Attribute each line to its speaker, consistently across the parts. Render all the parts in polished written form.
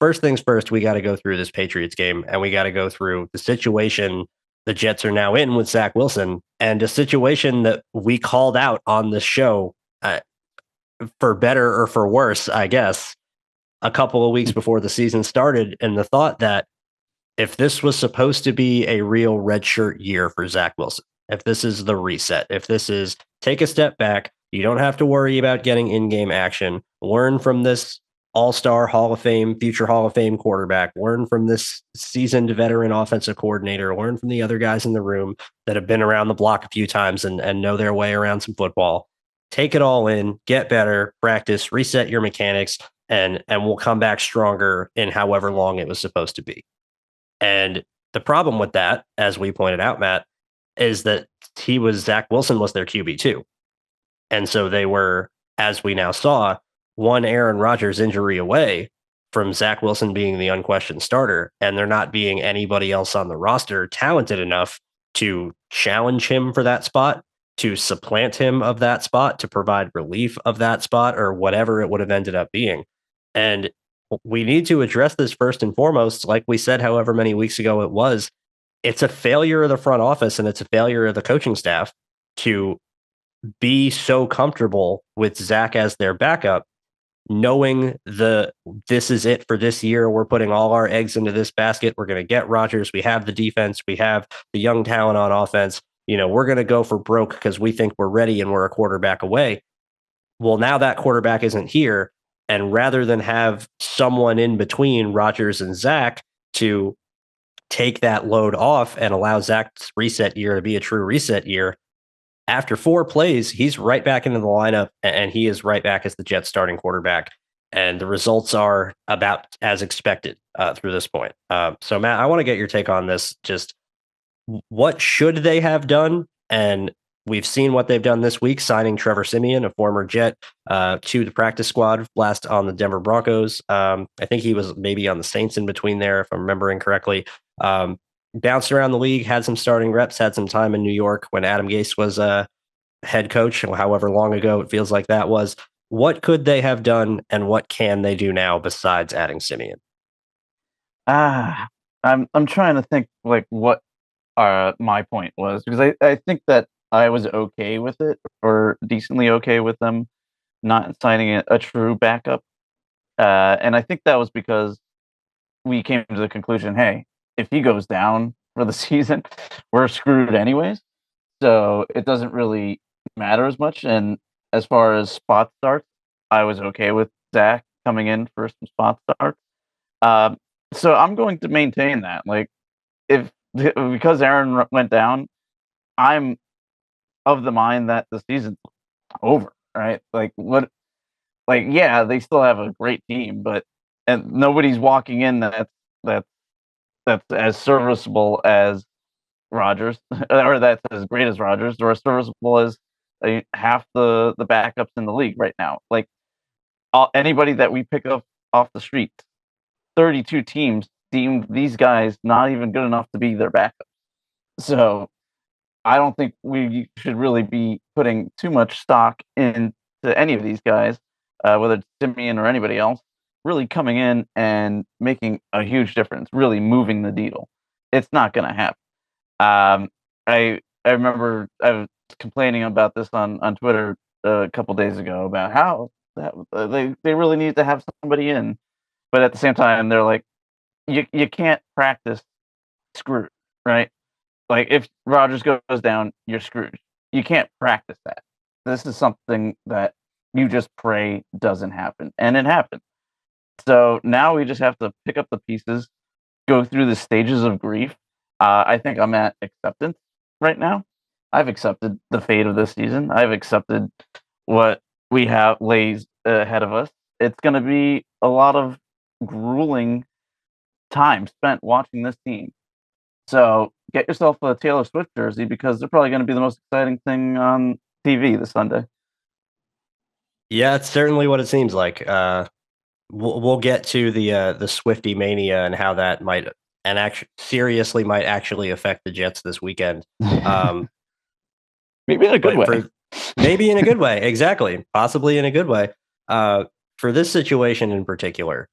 Speaker 1: first things first, we got to go through this Patriots game, and we got to go through the situation the Jets are now in with Zach Wilson, and a situation that we called out on the show, for better or for worse, I guess, a couple of weeks before the season started, and the thought that if this was supposed to be a real redshirt year for Zach Wilson, if this is the reset, if this is take a step back, you don't have to worry about getting in-game action. Learn from this all-star Hall of Fame, future Hall of Fame quarterback. Learn from this seasoned veteran offensive coordinator. Learn from the other guys in the room that have been around the block a few times and know their way around some football. Take it all in, get better, practice, reset your mechanics, and we'll come back stronger in however long it was supposed to be. And the problem with that, as we pointed out, Matt, is that Zach Wilson was their QB2. And so they were, as we now saw, one Aaron Rodgers injury away from Zach Wilson being the unquestioned starter, and there not being anybody else on the roster talented enough to challenge him for that spot, to supplant him of that spot, to provide relief of that spot, or whatever it would have ended up being. And we need to address this first and foremost. Like we said, however many weeks ago it's a failure of the front office and it's a failure of the coaching staff to be so comfortable with Zach as their backup, knowing this is it for this year. We're putting all our eggs into this basket. We're going to get Rodgers. We have the defense. We have the young talent on offense. We're going to go for broke because we think we're ready and we're a quarterback away. Well, now that quarterback isn't here. And rather than have someone in between Rodgers and Zach to take that load off and allow Zach's reset year to be a true reset year, after 4 plays, he's right back into the lineup and he is right back as the Jets starting quarterback. And the results are about as expected through this point. So, Matt, I want to get your take on this. Just what should they have done? And we've seen what they've done this week, signing Trevor Siemian, a former Jet, to the practice squad last on the Denver Broncos. I think he was maybe on the Saints in between there, if I'm remembering correctly. Bounced around the league, had some starting reps, had some time in New York when Adam Gase was head coach, however long ago it feels like that was. What could they have done, and what can they do now besides adding Siemian?
Speaker 2: I'm trying to think like what my point was, because I think that I was okay with it, or decently okay with them not signing a true backup. And I think that was because we came to the conclusion, hey, if he goes down for the season, we're screwed anyways. So it doesn't really matter as much. And as far as spot starts, I was okay with Zach coming in for some spot starts. So I'm going to maintain that. Like, because Aaron went down, I'm of the mind that the season's over, right? Yeah, they still have a great team, and nobody's walking in that's as serviceable as Rodgers, or that's as great as Rodgers, or as serviceable as half the backups in the league right now. Like, anybody that we pick up off the street, 32 teams deemed these guys not even good enough to be their backups. So I don't think we should really be putting too much stock into any of these guys, whether it's Siemian or anybody else, really coming in and making a huge difference, really moving the needle. It's not going to happen. I remember I was complaining about this on Twitter a couple days ago about how that they really need to have somebody in, but at the same time they're like, you can't practice screwed, right? Like, if Rodgers goes down, you're screwed. You can't practice that. This is something that you just pray doesn't happen, and it happened. So now we just have to pick up the pieces, go through the stages of grief. I think I'm at acceptance right now. I've accepted the fate of this season. I've accepted what we have lays ahead of us. It's going to be a lot of grueling time spent watching this team. So get yourself a Taylor Swift jersey, because they're probably going to be the most exciting thing on TV this Sunday.
Speaker 1: Yeah, it's certainly what it seems like. We'll get to the Swifty mania and how that might and actually seriously might actually affect the Jets this weekend.
Speaker 2: Maybe in a good way.
Speaker 1: Maybe in a good way, exactly. Possibly in a good way. For this situation in particular,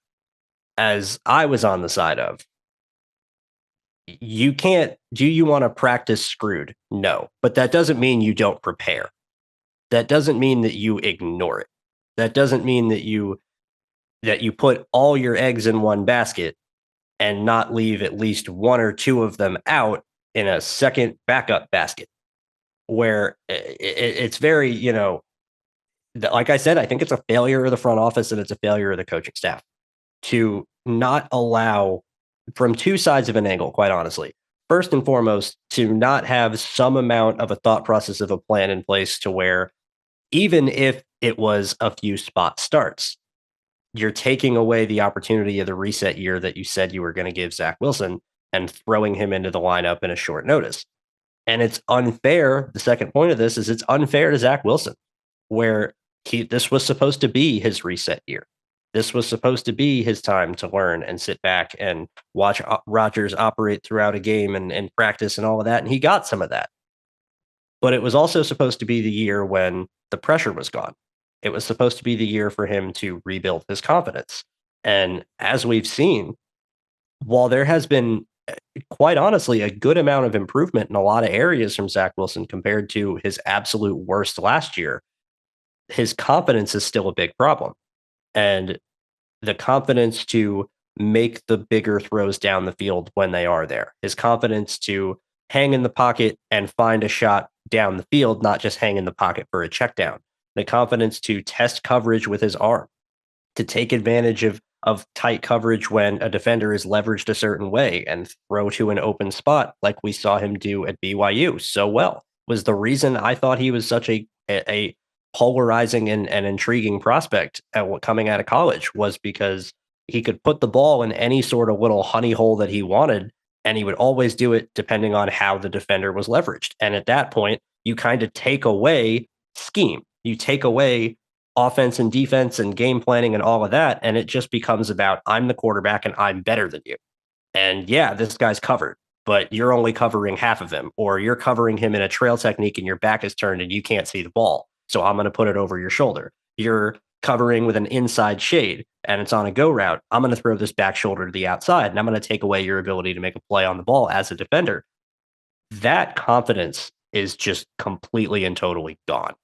Speaker 1: as I was on the side of, you can't, do you want to practice screwed? No. But that doesn't mean you don't prepare. That doesn't mean that you ignore it. That doesn't mean that you put all your eggs in one basket and not leave at least one or two of them out in a second backup basket where it's very, like I said, I think it's a failure of the front office and it's a failure of the coaching staff to not allow, from two sides of an angle, quite honestly. First and foremost, to not have some amount of a thought process of a plan in place to where even if it was a few spot starts, you're taking away the opportunity of the reset year that you said you were going to give Zach Wilson and throwing him into the lineup in a short notice. And it's unfair. The second point of this is it's unfair to Zach Wilson, where this was supposed to be his reset year. This was supposed to be his time to learn and sit back and watch Rodgers operate throughout a game and practice and all of that. And he got some of that. But it was also supposed to be the year when the pressure was gone. It was supposed to be the year for him to rebuild his confidence. And as we've seen, while there has been, quite honestly, a good amount of improvement in a lot of areas from Zach Wilson compared to his absolute worst last year, his confidence is still a big problem. And the confidence to make the bigger throws down the field when they are there, his confidence to hang in the pocket and find a shot down the field, not just hang in the pocket for a check down, the confidence to test coverage with his arm, to take advantage of tight coverage when a defender is leveraged a certain way and throw to an open spot like we saw him do at BYU so well, was the reason I thought he was such a polarizing and intriguing prospect coming out of college, was because he could put the ball in any sort of little honey hole that he wanted, and he would always do it depending on how the defender was leveraged. And at that point, you kind of take away scheme. You take away offense and defense and game planning and all of that. And it just becomes about, I'm the quarterback and I'm better than you. And yeah, this guy's covered, but you're only covering half of him, or you're covering him in a trail technique and your back is turned and you can't see the ball. So I'm going to put it over your shoulder. You're covering with an inside shade and it's on a go route. I'm going to throw this back shoulder to the outside and I'm going to take away your ability to make a play on the ball as a defender. That confidence is just completely and totally gone.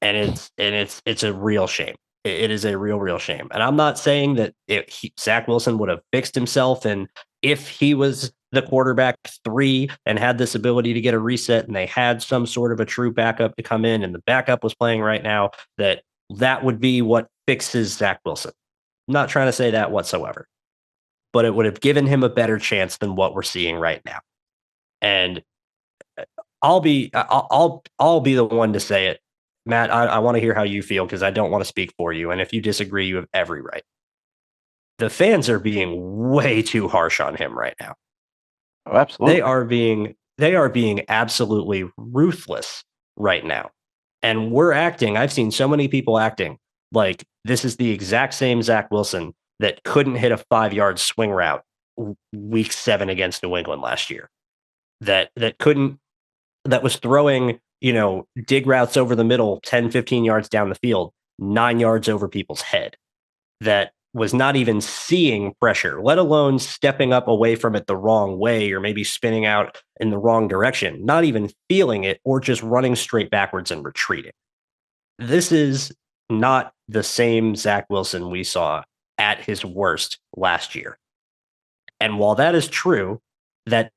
Speaker 1: And it's a real shame. It is a real shame. And I'm not saying that Zach Wilson would have fixed himself, and if he was the quarterback 3 and had this ability to get a reset and they had some sort of a true backup to come in and the backup was playing right now, that would be what fixes Zach Wilson. I'm not trying to say that whatsoever, but it would have given him a better chance than what we're seeing right now. And I'll be the one to say it. Matt, I want to hear how you feel because I don't want to speak for you. And if you disagree, you have every right. The fans are being way too harsh on him right now.
Speaker 2: Oh, absolutely.
Speaker 1: They are being absolutely ruthless right now. And I've seen so many people acting like this is the exact same Zach Wilson that couldn't hit a 5-yard swing route week 7 against New England last year. That was throwing, dig routes over the middle, 10, 15 yards down the field, 9 yards over people's head. That was not even seeing pressure, let alone stepping up away from it the wrong way or maybe spinning out in the wrong direction, not even feeling it or just running straight backwards and retreating. This is not the same Zach Wilson we saw at his worst last year. And while that is true, that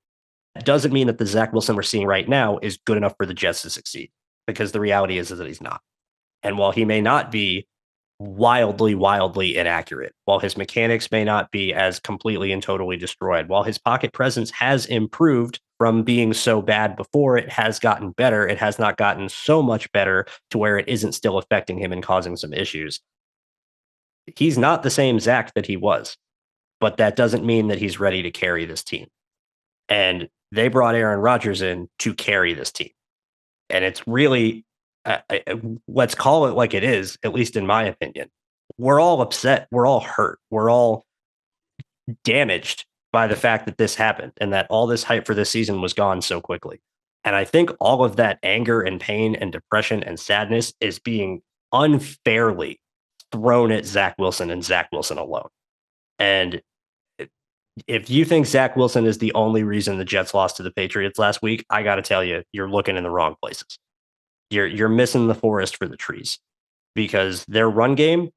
Speaker 1: doesn't mean that the Zach Wilson we're seeing right now is good enough for the Jets to succeed, because the reality is that he's not. And while he may not be wildly inaccurate, while his mechanics may not be as completely and totally destroyed, while his pocket presence has improved from being so bad before, it has gotten better. It has not gotten so much better to where it isn't still affecting him and causing some issues. He's not the same Zach that he was, but that doesn't mean that he's ready to carry this team. And they brought Aaron Rodgers in to carry this team. And it's really, let's call it like it is, at least in my opinion. We're all upset. We're all hurt. We're all damaged by the fact that this happened and that all this hype for this season was gone so quickly. And I think all of that anger and pain and depression and sadness is being unfairly thrown at Zach Wilson and Zach Wilson alone. And if you think Zach Wilson is the only reason the Jets lost to the Patriots last week, I got to tell you, you're looking in the wrong places. You're missing the forest for the trees because their run game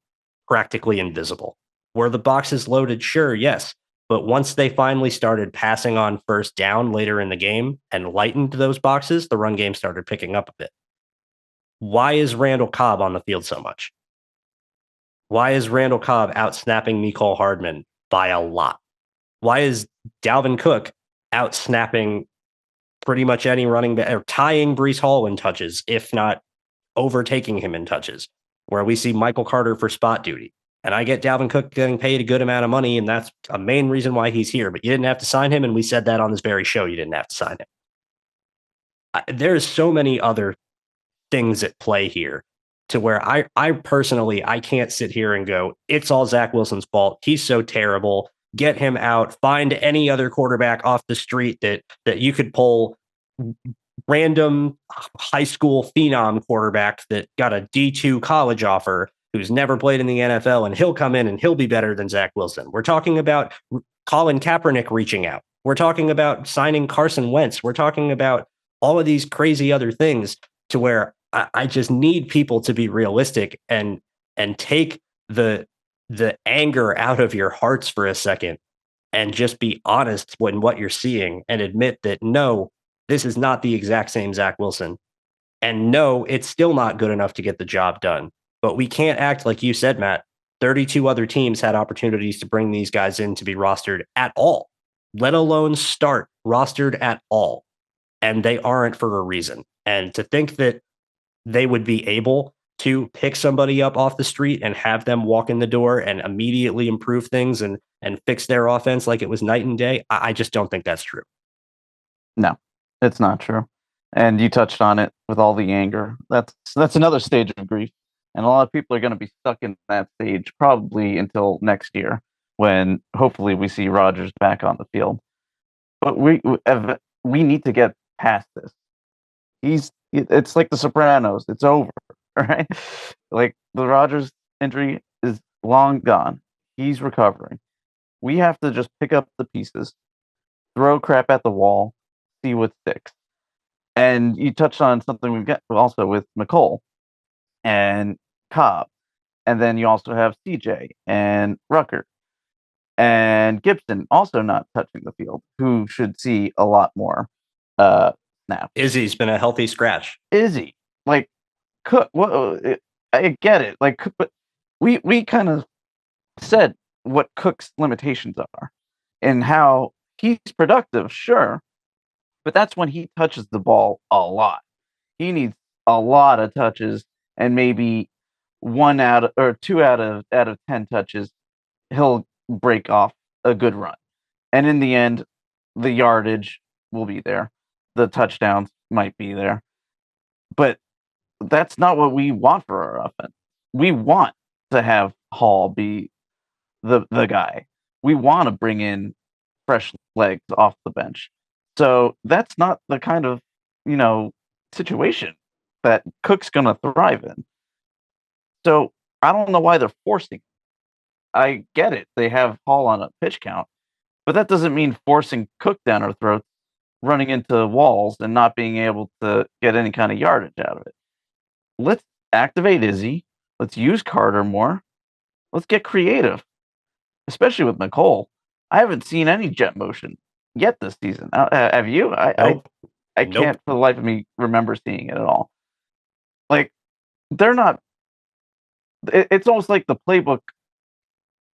Speaker 1: practically invisible. Were the boxes loaded? Sure, yes. But once they finally started passing on first down later in the game and lightened those boxes, the run game started picking up a bit. Why is Randall Cobb on the field so much? Why is Randall Cobb out snapping Mecole Hardman by a lot? Why is Dalvin Cook out snapping pretty much any running back or tying Breece Hall in touches, if not overtaking him in touches, where we see Michael Carter for spot duty? And I get Dalvin Cook getting paid a good amount of money, and that's a main reason why he's here. But you didn't have to sign him, and we said that on this very show. You didn't have to sign him. There's so many other things at play here to where I personally, I can't sit here and go, it's all Zach Wilson's fault. He's so terrible. Get him out. Find any other quarterback off the street that you could pull. Random high school phenom quarterback that got a D2 college offer who's never played in the NFL, and he'll come in and he'll be better than Zach Wilson. We're talking about Colin Kaepernick reaching out. We're talking about signing Carson Wentz. We're talking about all of these crazy other things to where I just need people to be realistic and take the anger out of your hearts for a second and just be honest when what you're seeing and admit that, no, this is not the exact same Zach Wilson. And no, it's still not good enough to get the job done. But we can't act like you said, Matt. 32 other teams had opportunities to bring these guys in to be rostered at all, let alone start rostered at all. And they aren't for a reason. And to think that they would be able to pick somebody up off the street and have them walk in the door and immediately improve things and fix their offense like it was night and day, I just don't think that's true.
Speaker 2: No, it's not true. And you touched on it with all the anger. That's another stage of grief. And a lot of people are going to be stuck in that stage probably until next year when hopefully we see Rodgers back on the field. But we need to get past this. It's like The Sopranos. It's over, right? Like the Rodgers injury is long gone. He's recovering. We have to just pick up the pieces, throw crap at the wall, see what sticks. And you touched on something we've got also with Mecole and Cobb. And then you also have CJ and Rucker and Gibson also not touching the field, who should see a lot more snaps.
Speaker 1: Izzy's been a healthy scratch.
Speaker 2: Izzy, like Cook, I get it. Like, but we kind of said what Cook's limitations are and how he's productive, sure, but that's when he touches the ball a lot. He needs a lot of touches, and maybe 2 out of 10 touches, he'll break off a good run. And in the end, the yardage will be there. The touchdowns might be there. But that's not what we want for our offense. We want to have Hall be the guy. We want to bring in fresh legs off the bench. So that's not the kind of, situation that Cook's going to thrive in. So I don't know why they're forcing. I get it. They have Hall on a pitch count, but that doesn't mean forcing Cook down our throats, running into walls and not being able to get any kind of yardage out of it. Let's activate Izzy. Let's use Carter more. Let's get creative, especially with Mecole. I haven't seen any jet motion yet this season. Have you? I can't for the life of me remember seeing it at all. Like, they're not. It's almost like the playbook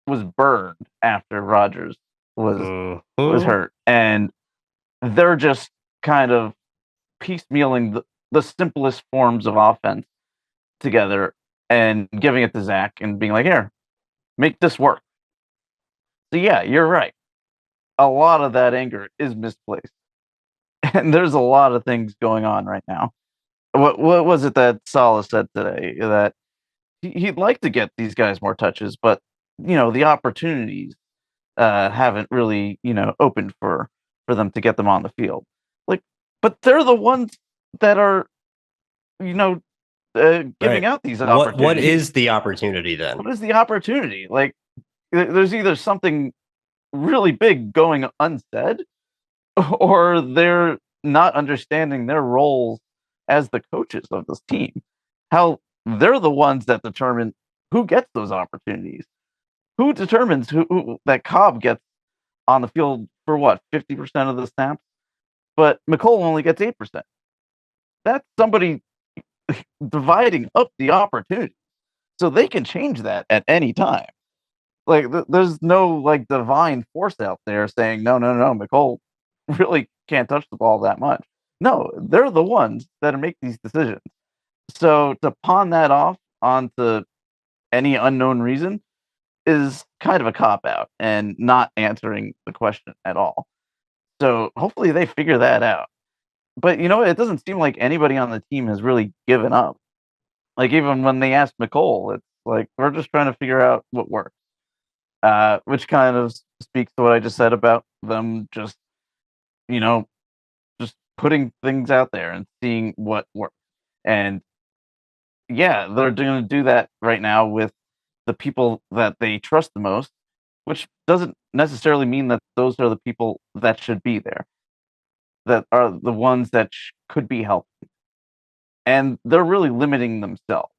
Speaker 2: was burned after Rodgers was hurt, and they're just kind of piecemealing the simplest forms of offense together and giving it to Zach and being like, here, make this work. So yeah, you're right. A lot of that anger is misplaced. And there's a lot of things going on right now. What was it that Saleh said today? That he'd like to get these guys more touches, but the opportunities haven't really opened for them to get them on the field. Like, but they're the ones that are giving out these opportunities.
Speaker 1: What is the opportunity then?
Speaker 2: What is the opportunity? Like, there's either something really big going unsaid, or they're not understanding their roles as the coaches of this team. How they're the ones that determine who gets those opportunities. Who determines who that Cobb gets on the field for what, 50% of the snaps? But McCole only gets 8%. That's somebody dividing up the opportunity. So they can change that at any time. Like there's no like divine force out there saying no, McCole really can't touch the ball that much. No, they're the ones that make these decisions. So to pawn that off onto any unknown reason is kind of a cop out and not answering the question at all. So hopefully they figure that out. But it doesn't seem like anybody on the team has really given up. Like even when they asked McCole, it's like we're just trying to figure out what works. Which kind of speaks to what I just said about them just just putting things out there and seeing what works. And yeah, they're going to do that right now with the people that they trust the most, which doesn't necessarily mean that those are the people that should be there, that are the ones that could be helping. And they're really limiting themselves.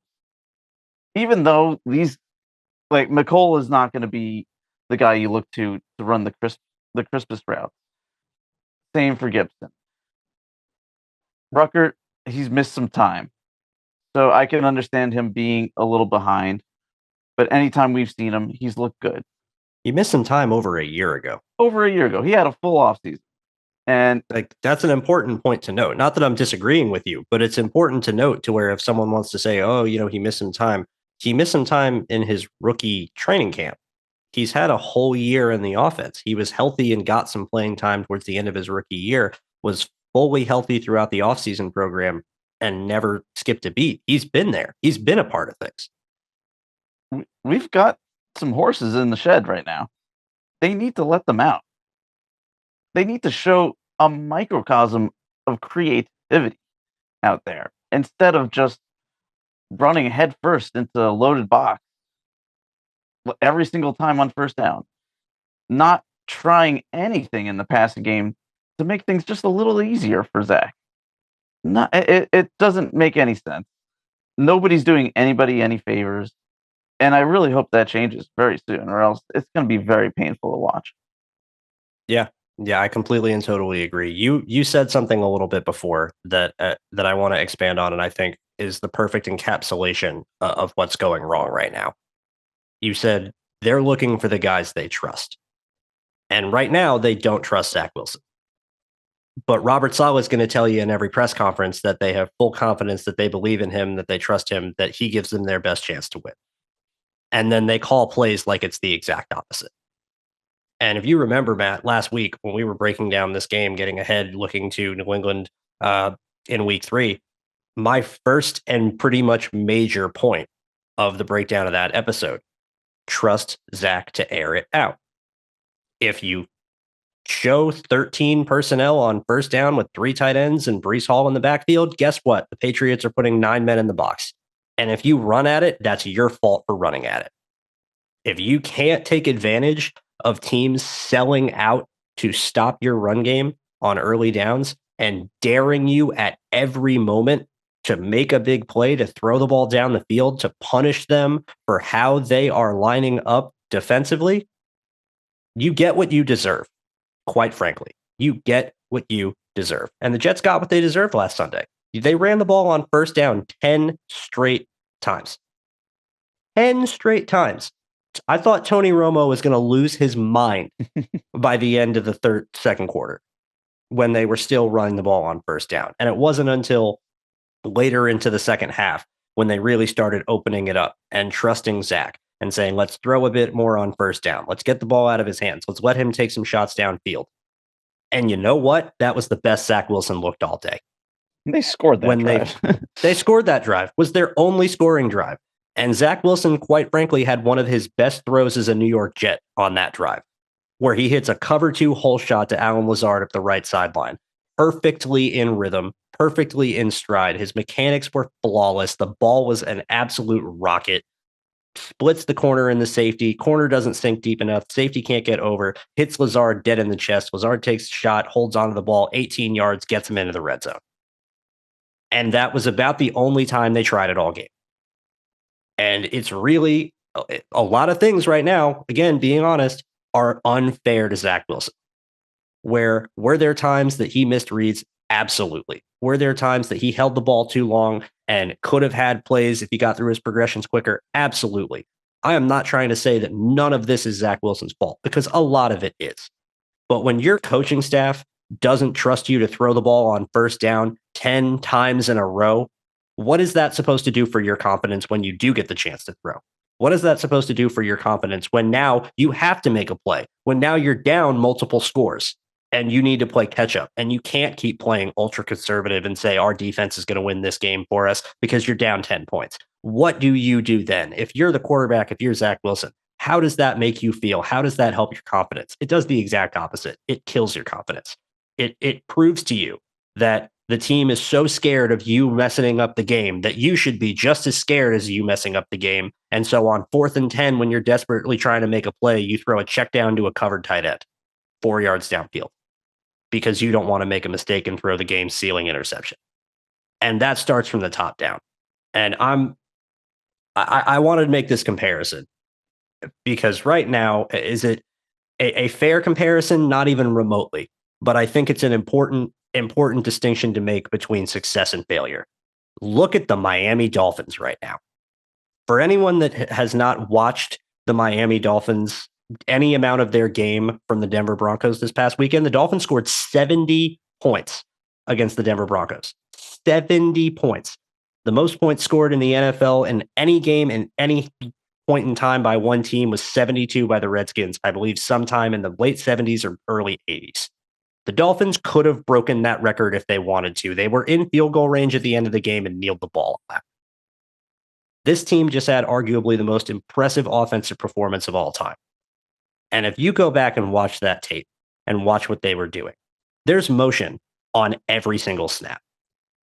Speaker 2: Even though these, like McCole is not going to be the guy you look to run the crispest route. Same for Gibson. Ruckert, he's missed some time. So I can understand him being a little behind. But anytime we've seen him, he's looked good.
Speaker 1: He missed some time over a year ago.
Speaker 2: Over a year ago. He had a full offseason. And
Speaker 1: like that's an important point to note. Not that I'm disagreeing with you, but it's important to note to where if someone wants to say, oh, he missed some time. He missed some time in his rookie training camp. He's had a whole year in the offense. He was healthy and got some playing time towards the end of his rookie year, was fully healthy throughout the offseason program and never skipped a beat. He's been there. He's been a part of things.
Speaker 2: We've got some horses in the shed right now. They need to let them out. They need to show a microcosm of creativity out there instead of just running headfirst into a loaded box every single time on first down. Not trying anything in the passing game to make things just a little easier for Zach. It doesn't make any sense. Nobody's doing anybody any favors. And I really hope that changes very soon, or else it's going to be very painful to watch.
Speaker 1: Yeah, I completely and totally agree. You said something a little bit before that I want to expand on, and I think is the perfect encapsulation of what's going wrong right now. You said they're looking for the guys they trust, and right now they don't trust Zach Wilson. But Robert Saleh is going to tell you in every press conference that they have full confidence, that they believe in him, that they trust him, that he gives them their best chance to win. And then they call plays like it's the exact opposite. And if you remember, Matt, last week when we were breaking down this game, getting ahead, looking to New England in week 3, my first and pretty much major point of the breakdown of that episode, trust Zach to air it out. If you show 13 personnel on first down with 3 tight ends and Breece Hall in the backfield, guess what? The Patriots are putting 9 men in the box. And if you run at it, that's your fault for running at it. If you can't take advantage of teams selling out to stop your run game on early downs and daring you at every moment to make a big play, to throw the ball down the field, to punish them for how they are lining up defensively, you get what you deserve. Quite frankly, you get what you deserve. And the Jets got what they deserved last Sunday. They ran the ball on first down 10 straight times. 10 straight times. I thought Tony Romo was going to lose his mind by the end of the second quarter when they were still running the ball on first down. And it wasn't until later into the second half when they really started opening it up and trusting Zach and saying, let's throw a bit more on first down. Let's get the ball out of his hands. Let's let him take some shots downfield. And you know what? That was the best Zach Wilson looked all day.
Speaker 2: They scored that drive.
Speaker 1: They scored that drive. Was their only scoring drive. And Zach Wilson, quite frankly, had one of his best throws as a New York Jet on that drive, where he hits a cover 2 hole shot to Allen Lazard up the right sideline. Perfectly in rhythm, perfectly in stride. His mechanics were flawless. The ball was an absolute rocket. splits the corner and the safety. Corner doesn't sink deep enough. Safety can't get over. Hits Lazard dead in the chest. Lazard takes a shot, holds onto the ball, 18 yards, gets him into the red zone. And that was about the only time they tried it all game. And it's really a lot of things right now, again, being honest, are unfair to Zach Wilson. Were there times that he missed reads? Absolutely. Were there times that he held the ball too long and could have had plays if he got through his progressions quicker? Absolutely. I am not trying to say that none of this is Zach Wilson's fault, because a lot of it is. But when your coaching staff doesn't trust you to throw the ball on first down 10 times in a row, what is that supposed to do for your confidence when you do get the chance to throw? What is that supposed to do for your confidence when now you have to make a play, when now you're down multiple scores and you need to play catch up, and you can't keep playing ultra conservative and say our defense is going to win this game for us because you're down 10 points? What do you do then? If you're the quarterback, if you're Zach Wilson, how does that make you feel? How does that help your confidence? It does the exact opposite. It kills your confidence. It proves to you that the team is so scared of you messing up the game that you should be just as scared as you messing up the game. And so on 4th and 10, when you're desperately trying to make a play, you throw a check down to a covered tight end 4 yards downfield because you don't want to make a mistake and throw the game sealing interception. And that starts from the top down. And I wanted to make this comparison because right now, is it a fair comparison? Not even remotely. But I think it's an important distinction to make between success and failure. Look at the Miami Dolphins right now. For anyone that has not watched the Miami Dolphins, any amount of their game from the Denver Broncos this past weekend, the Dolphins scored 70 points against the Denver Broncos. 70 points. The most points scored in the NFL in any game in any point in time by one team was 72 by the Redskins, I believe sometime in the late 70s or early 80s. The Dolphins could have broken that record if they wanted to. They were in field goal range at the end of the game and kneeled the ball. This team just had arguably the most impressive offensive performance of all time. And if you go back and watch that tape and watch what they were doing, there's motion on every single snap.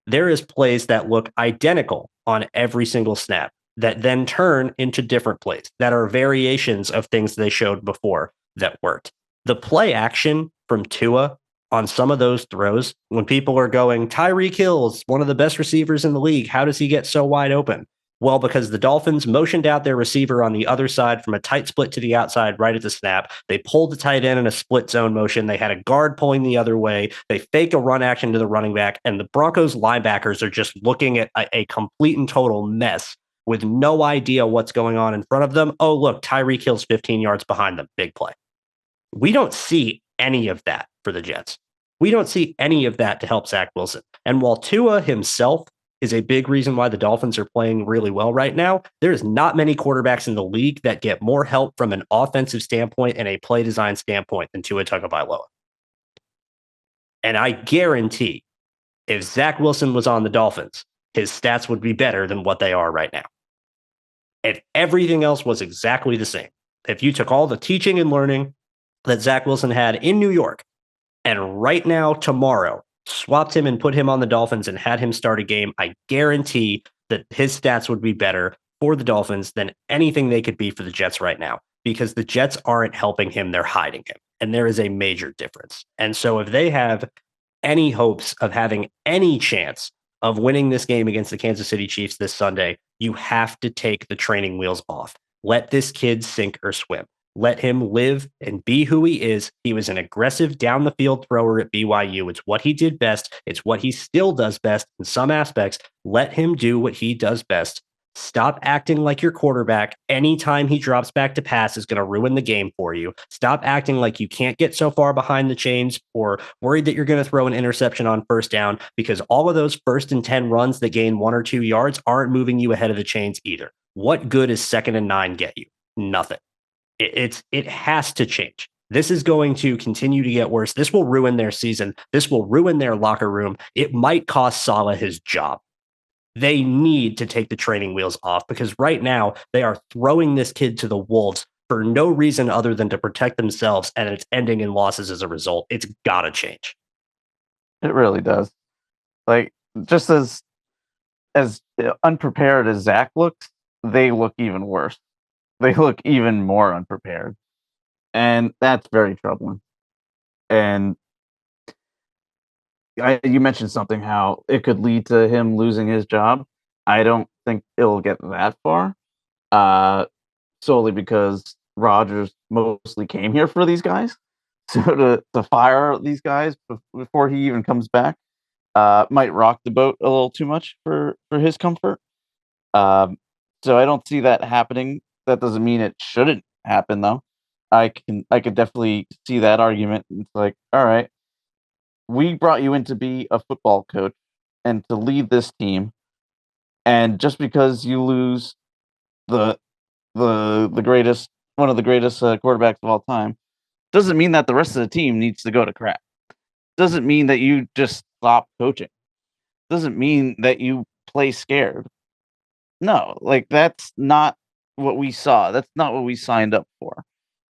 Speaker 1: There is plays that look identical on every single snap that then turn into different plays that are variations of things they showed before that worked. The play action from Tua on some of those throws, when people are going, Tyreek Hill's one of the best receivers in the league, how does he get so wide open? Well, because the Dolphins motioned out their receiver on the other side from a tight split to the outside right at the snap. They pulled the tight end in a split zone motion. They had a guard pulling the other way. They fake a run action to the running back, and the Broncos linebackers are just looking at a complete and total mess with no idea what's going on in front of them. Oh, look, Tyreek Hill's 15 yards behind them. Big play. We don't see any of that for the Jets. We don't see any of that to help Zach Wilson. And while Tua himself is a big reason why the Dolphins are playing really well right now, there's not many quarterbacks in the league that get more help from an offensive standpoint and a play design standpoint than Tua Tagovailoa. And I guarantee if Zach Wilson was on the Dolphins, his stats would be better than what they are right now. If everything else was exactly the same, if you took all the teaching and learning that Zach Wilson had in New York and right now, tomorrow, swapped him and put him on the Dolphins and had him start a game, I guarantee that his stats would be better for the Dolphins than anything they could be for the Jets right now, because the Jets aren't helping him. They're hiding him. And there is a major difference. And so if they have any hopes of having any chance of winning this game against the Kansas City Chiefs this Sunday, you have to take the training wheels off. Let this kid sink or swim. Let him live and be who he is. He was an aggressive down the field thrower at BYU. It's what he did best. It's what he still does best in some aspects. Let him do what he does best. Stop acting like your quarterback anytime he drops back to pass is going to ruin the game for you. Stop acting like you can't get so far behind the chains or worried that you're going to throw an interception on first down, because all of those 1st and 10 runs that gain 1 or 2 yards aren't moving you ahead of the chains either. What good is 2nd and 9 get you? Nothing. It has to change. This is going to continue to get worse. This will ruin their season. This will ruin their locker room. It might cost Saleh his job. They need to take the training wheels off, because right now they are throwing this kid to the wolves for no reason other than to protect themselves, and it's ending in losses as a result. It's got to change.
Speaker 2: It really does. Like, just as unprepared as Zach looks, they look even worse. they look even more unprepared, and that's very troubling. And you mentioned something how it could lead to him losing his job. I don't think it'll get that far, uh, solely because Rodgers mostly came here for these guys. So to fire these guys before he even comes back might rock the boat a little too much for his comfort. Um, so I don't see that happening. That doesn't mean it shouldn't happen though. I could definitely see that argument. It's like, all right, we brought you in to be a football coach and to lead this team, and just because you lose the the greatest one of the greatest quarterbacks of all time doesn't mean that the rest of the team needs to go to crap. Doesn't mean that you just stop coaching. Doesn't mean that you play scared. No, like that's not what we saw. That's not what we signed up for.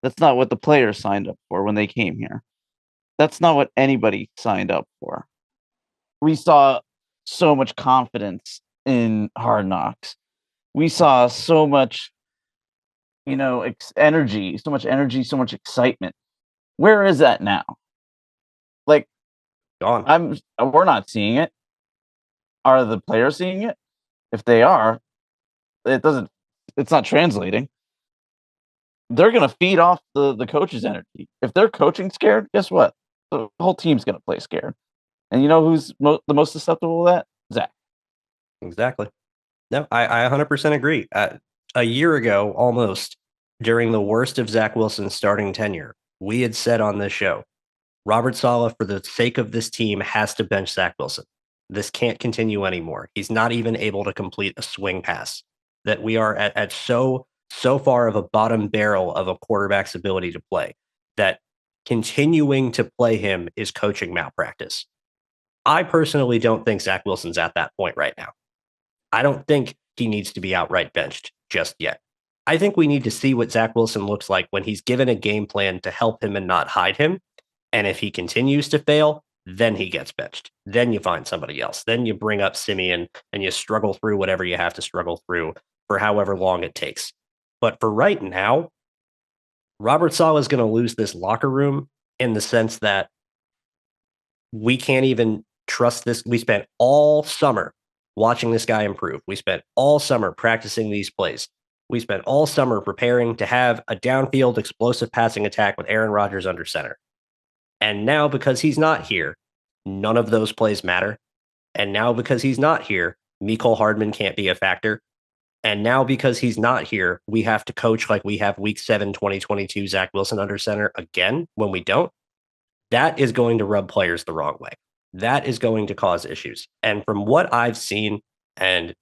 Speaker 2: That's not what the players signed up for when they came here. That's not what anybody signed up for. We saw so much confidence in Hard Knocks. We saw so much, energy, so much excitement. Where is that now? Like,
Speaker 1: Gone.
Speaker 2: we're not seeing it. Are the players seeing it? If they are, it doesn't. It's not translating. They're going to feed off the coach's energy. If they're coaching scared, guess what? The whole team's going to play scared. And you know who's the most susceptible to that? Zach.
Speaker 1: Exactly. No, I 100% agree. A year ago, almost during the worst of Zach Wilson's starting tenure, we had said on this show, Robert Saleh, for the sake of this team, has to bench Zach Wilson. This can't continue anymore. He's not even able to complete a swing pass. That we are at so far of a bottom barrel of a quarterback's ability to play that continuing to play him is coaching malpractice. I personally don't think Zach Wilson's at that point right now. I don't think he needs to be outright benched just yet. I think we need to see what Zach Wilson looks like when he's given a game plan to help him and not hide him. And if he continues to fail, then he gets benched. Then you find somebody else. Then you bring up Simeon and you struggle through whatever you have to struggle through for however long it takes. But for right now, Robert Saleh is going to lose this locker room in the sense that we can't even trust this. We spent all summer watching this guy improve. We spent all summer practicing these plays. We spent all summer preparing to have a downfield explosive passing attack with Aaron Rodgers under center. And now, because he's not here, none of those plays matter. And now, because he's not here, Mecole Hardman can't be a factor. And now, because he's not here, we have to coach like we have week 7, 2022, Zach Wilson under center again when we don't. That is going to rub players the wrong way. That is going to cause issues. And from what I've seen, and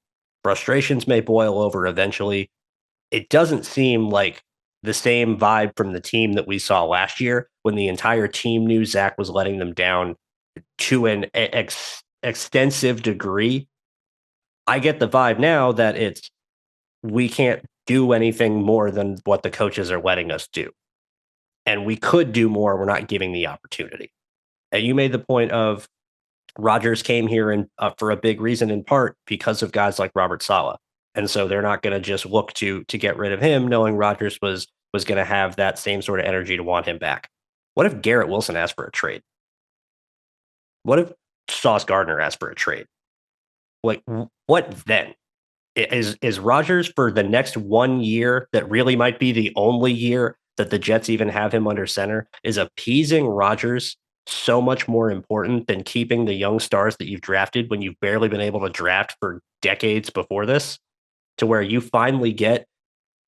Speaker 1: frustrations may boil over eventually, it doesn't seem like the same vibe from the team that we saw last year when the entire team knew Zach was letting them down to an extensive degree. I get the vibe now that it's we can't do anything more than what the coaches are letting us do. And we could do more. We're not giving the opportunity. And you made the point of Rodgers came here and for a big reason, in part because of guys like Robert Saleh. And so they're not going to just look to get rid of him, knowing Rodgers was going to have that same sort of energy to want him back. What if Garrett Wilson asked for a trade? What if Sauce Gardner asked for a trade? Like, what then? Is Rodgers for the next 1 year that really might be the only year that the Jets even have him under center? Is appeasing Rodgers so much more important than keeping the young stars that you've drafted when you've barely been able to draft for decades before this, to where you finally get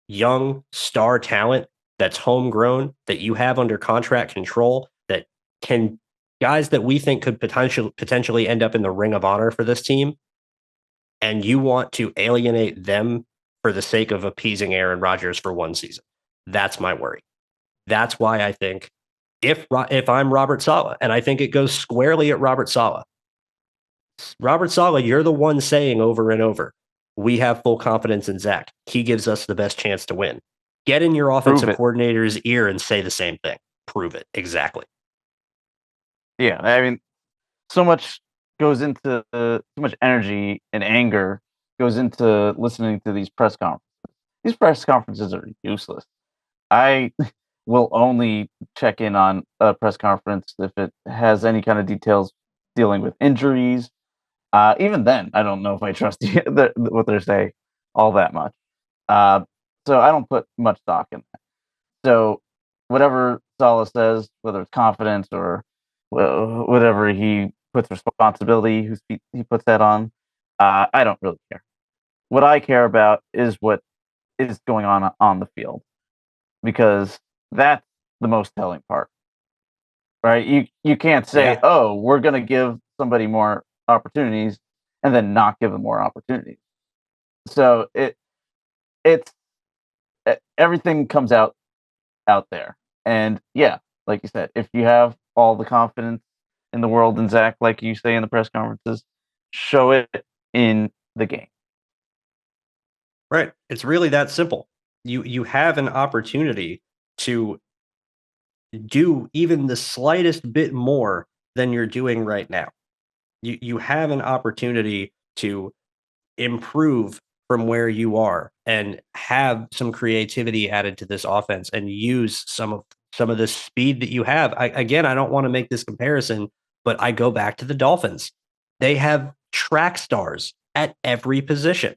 Speaker 1: young star talent that's homegrown, that you have under contract control, that can guys that we think could potentially end up in the Ring of Honor for this team, and you want to alienate them for the sake of appeasing Aaron Rodgers for one season? That's my worry. That's why I think if I'm Robert Saleh, and I think it goes squarely at Robert Saleh. Robert Saleh, you're the one saying over and over, we have full confidence in Zach. He gives us the best chance to win. Get in your offensive coordinator's ear and say the same thing. Prove it. Exactly.
Speaker 2: Yeah, I mean, so much goes into so much energy and anger goes into listening to these press conferences. these press conferences are useless. I will only check in on a press conference if it has any kind of details dealing with injuries. Even then, I don't know if I trust what they're saying all that much. Uh, so I don't put much stock in that. So whatever Saleh says, whether it's confidence or whatever he puts responsibility, he puts that on, I don't really care. What I care about is what is going on the field, because that's the most telling part, right? You can't say,
Speaker 1: Yeah.
Speaker 2: oh, we're going to give somebody more opportunities and then not give them more opportunities. So it's everything comes out there. And yeah, like you said, if you have all the confidence in the world in Zach, like you say in the press conferences, show it in the game.
Speaker 1: Right. It's really that simple. You have an opportunity to do even the slightest bit more than you're doing right now. You have an opportunity to improve from where you are and have some creativity added to this offense and use some of the speed that you have. Again, I don't want to make this comparison, but I go back to the Dolphins. They have track stars at every position.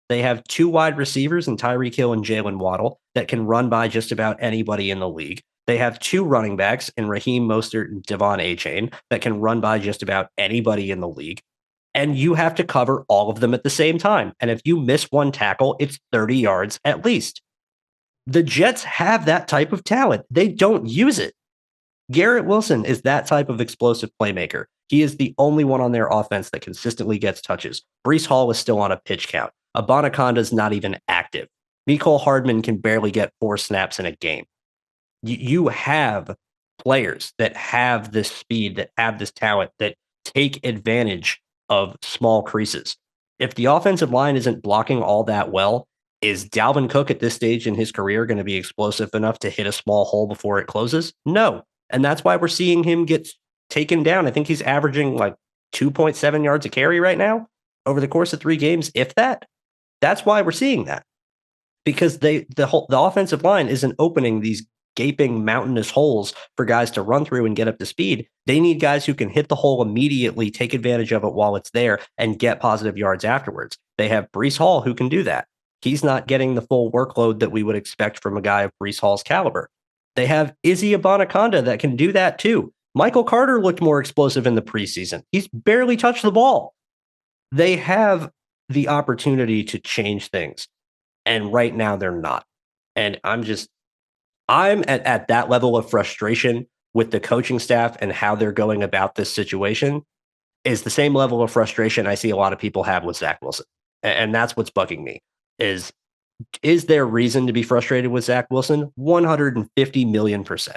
Speaker 1: They have two wide receivers in Tyreek Hill and Jalen Waddle that can run by just about anybody in the league. They have two running backs in Raheem Mostert and Devon Achane that can run by just about anybody in the league. And you have to cover all of them at the same time. And if you miss one tackle, it's 30 yards at least. The Jets have that type of talent. They don't use it. Garrett Wilson is that type of explosive playmaker. He is the only one on their offense that consistently gets touches. Breece Hall is still on a pitch count. Abanaconda is not even active. Nicole Hardman can barely get 4 snaps in a game. You have players that have this speed, that have this talent, that take advantage of small creases. If the offensive line isn't blocking all that well, is Dalvin Cook at this stage in his career going to be explosive enough to hit a small hole before it closes? No. And that's why we're seeing him get taken down. I think he's averaging like 2.7 yards a carry right now over the course of 3 games, if that. That's why we're seeing that. Because the offensive line isn't opening these gaping mountainous holes for guys to run through and get up to speed. They need guys who can hit the hole immediately, take advantage of it while it's there, and get positive yards afterwards. They have Breece Hall who can do that. He's not getting the full workload that we would expect from a guy of Breece Hall's caliber. They have Izzy Abanaconda that can do that too. Michael Carter looked more explosive in the preseason. He's barely touched the ball. They have the opportunity to change things. And right now they're not. And I'm at that level of frustration with the coaching staff and how they're going about this situation is the same level of frustration I see a lot of people have with Zach Wilson. And that's what's bugging me is there reason to be frustrated with Zach Wilson? 150 million%.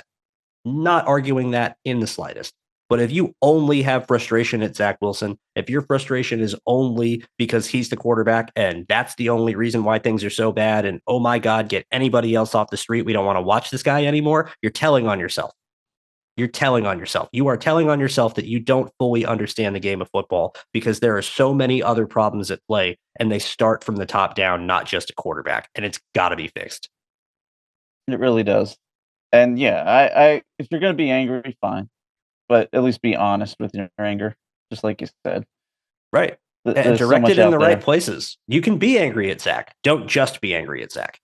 Speaker 1: Not arguing that in the slightest. But if you only have frustration at Zach Wilson, if your frustration is only because he's the quarterback and that's the only reason why things are so bad, and oh my God, get anybody else off the street, we don't want to watch this guy anymore, you're telling on yourself. You're telling on yourself. You are telling on yourself that you don't fully understand the game of football because there are so many other problems at play and they start from the top down, not just a quarterback, and it's got to be fixed.
Speaker 2: It really does. And yeah, I if you're going to be angry, fine. But at least be honest with your anger, just like you said.
Speaker 1: Right. And direct it in the right places. You can be angry at Zach. Don't just be angry at Zach.